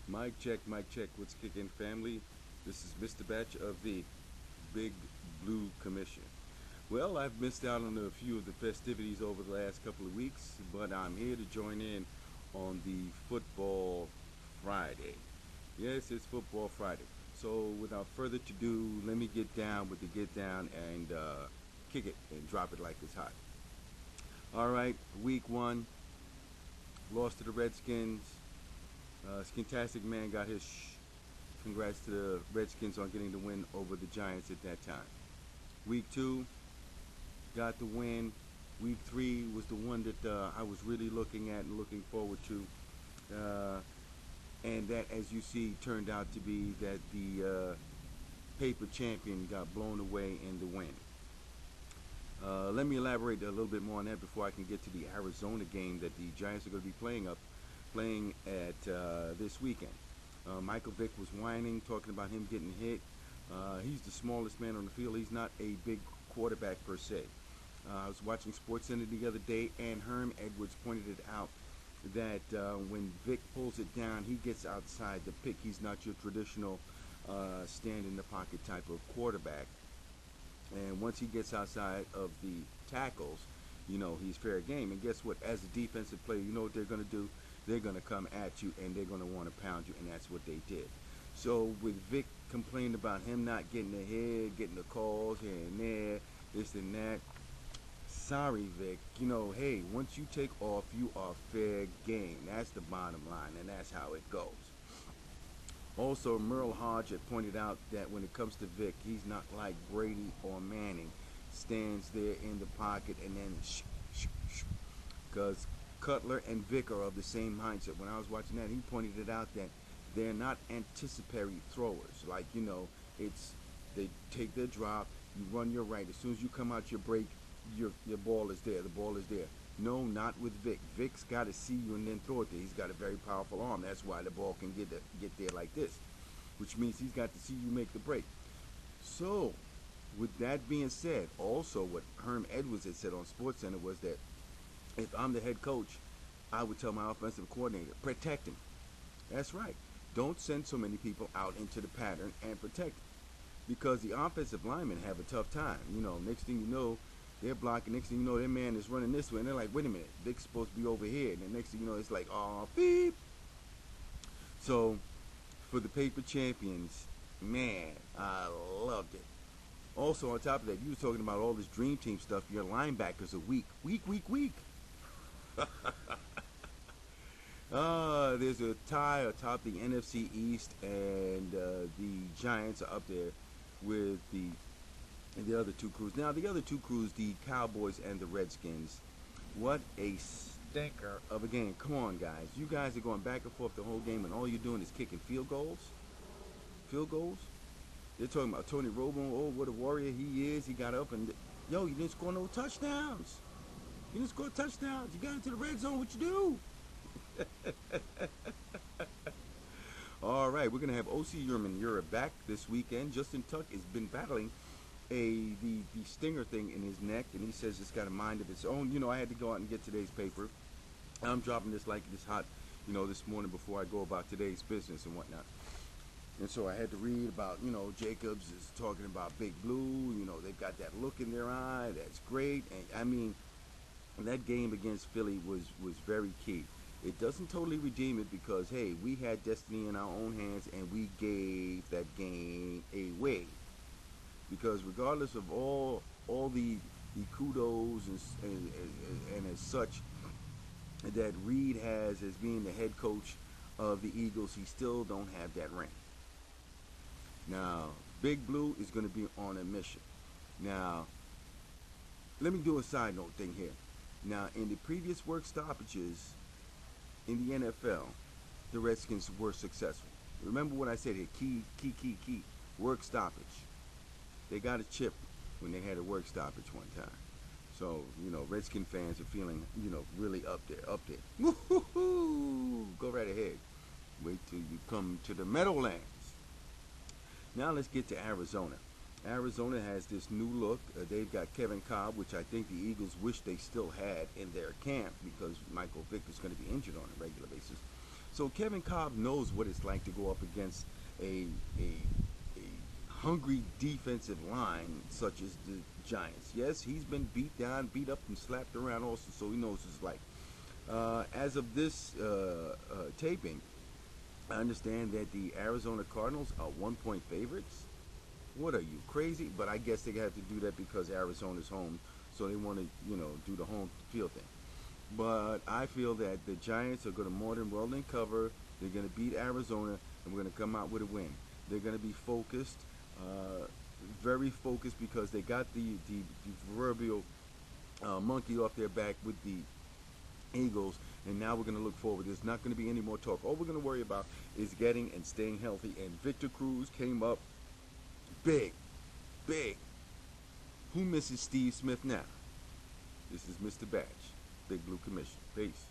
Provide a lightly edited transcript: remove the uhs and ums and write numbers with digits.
Mic check. What's kicking, family? This is Mr. Batch of the Big Blue Commission. Well, I've missed out on a few of the festivities over the last couple of weeks, but I'm here to join in on the Football Friday. Yes, it's Football Friday. So, without further ado, let me get down with the get down and kick it and drop it like it's hot. All right, week one, lost to the Redskins. Skintastic Man got his congrats to the Redskins on getting the win over the Giants at that time. Week two, got the win. Week three was the one that I was really looking at and looking forward to. Uh, and that, as you see, turned out to be that the paper champion got blown away in the win. Let me elaborate a little bit more on that before I can get to the Arizona game that the Giants are going to be playing at this weekend. Michael Vick was whining, talking about him getting hit. He's the smallest man on the field. He's not a big quarterback per se. I was watching SportsCenter the other day, and Herm Edwards pointed it out that when Vick pulls it down, he gets outside the pick. He's not your traditional stand in the pocket type of quarterback. And once he gets outside of the tackles, he's fair game. And guess what? As a defensive player, you know what they're going to do? They're going to come at you and they're going to want to pound you, and that's what they did. So with Vic complaining about him not getting ahead, getting the calls here and there, this and that, sorry, Vic. Hey, once you take off, you are fair game. That's the bottom line, and that's how it goes. Also, Merle Hodge had pointed out that when it comes to Vic, he's not like Brady or Manning, stands there in the pocket and then because Cutler and Vic are of the same mindset. When I was watching that, he pointed it out that they're not anticipatory throwers. Like, it's they take their drop, you run your right. As soon as you come out your break, your ball is there. The ball is there. No, not with Vic. Vic's got to see you and then throw it there. He's got a very powerful arm. That's why the ball can get there like this, which means he's got to see you make the break. So, with that being said, also what Herm Edwards had said on SportsCenter was that if I'm the head coach, I would tell my offensive coordinator, protect him. That's right. Don't send so many people out into the pattern and protect him. Because the offensive linemen have a tough time. Next thing you know, they're blocking. Next thing you know, their man is running this way. And they're like, wait a minute, Vic's supposed to be over here. And then next thing you know, it's like, oh, beep. So, for the paper champions, man, I loved it. Also, on top of that, you were talking about all this dream team stuff. Your linebackers are weak. There's a tie atop the NFC East, and the Giants are up there with the other two crews. Now, the other two crews, the Cowboys and the Redskins, what a stinker of a game. Come on, guys. You guys are going back and forth the whole game, and all you're doing is kicking field goals. Field goals? They're talking about Tony Romo. Oh, what a warrior he is. He got up and, you didn't score no touchdowns. You didn't score touchdowns. You got into the red zone. What you do? All right, we're going to have O.C. Uriman back this weekend. Justin Tuck has been battling the stinger thing in his neck, and he says it's got a mind of its own. I had to go out and get today's paper. I'm dropping this like this hot, this morning before I go about today's business and whatnot. And so I had to read about, Jacobs is talking about Big Blue. They've got that look in their eye. That's great. And, I mean, that game against Philly was very key. It doesn't totally redeem it because, hey, we had destiny in our own hands and we gave that game away. Because regardless of all the kudos and as such that Reed has as being the head coach of the Eagles, he still don't have that ring. Now, Big Blue is going to be on a mission. Now, let me do a side note thing here. Now, in the previous work stoppages in the NFL, the Redskins were successful. Remember what I said here, key, work stoppage. They got a chip when they had a work stoppage one time. So, Redskin fans are feeling, really up there. Woo-hoo-hoo! Go right ahead. Wait till you come to the Meadowlands. Now let's get to Arizona. Arizona has this new look. They've got Kevin Cobb, which I think the Eagles wish they still had in their camp because Michael Vick is going to be injured on a regular basis. So Kevin Cobb knows what it's like to go up against a hungry defensive line such as the Giants. Yes, he's been beat down, beat up, and slapped around also, so he knows what it's like. As of this taping, I understand that the Arizona Cardinals are 1-point favorites. What are you, crazy? But I guess they have to do that because Arizona's home, so they want to, do the home field thing. But I feel that the Giants are going to more than well than cover. They're going to beat Arizona, and we're going to come out with a win. They're going to be focused, very focused, because they got the proverbial monkey off their back with the Eagles, and now we're going to look forward. There's not going to be any more talk. All we're going to worry about is getting and staying healthy. And Victor Cruz came up big, big. Who misses Steve Smith now? This is Mr. Batch, Big Blue Commission. Peace.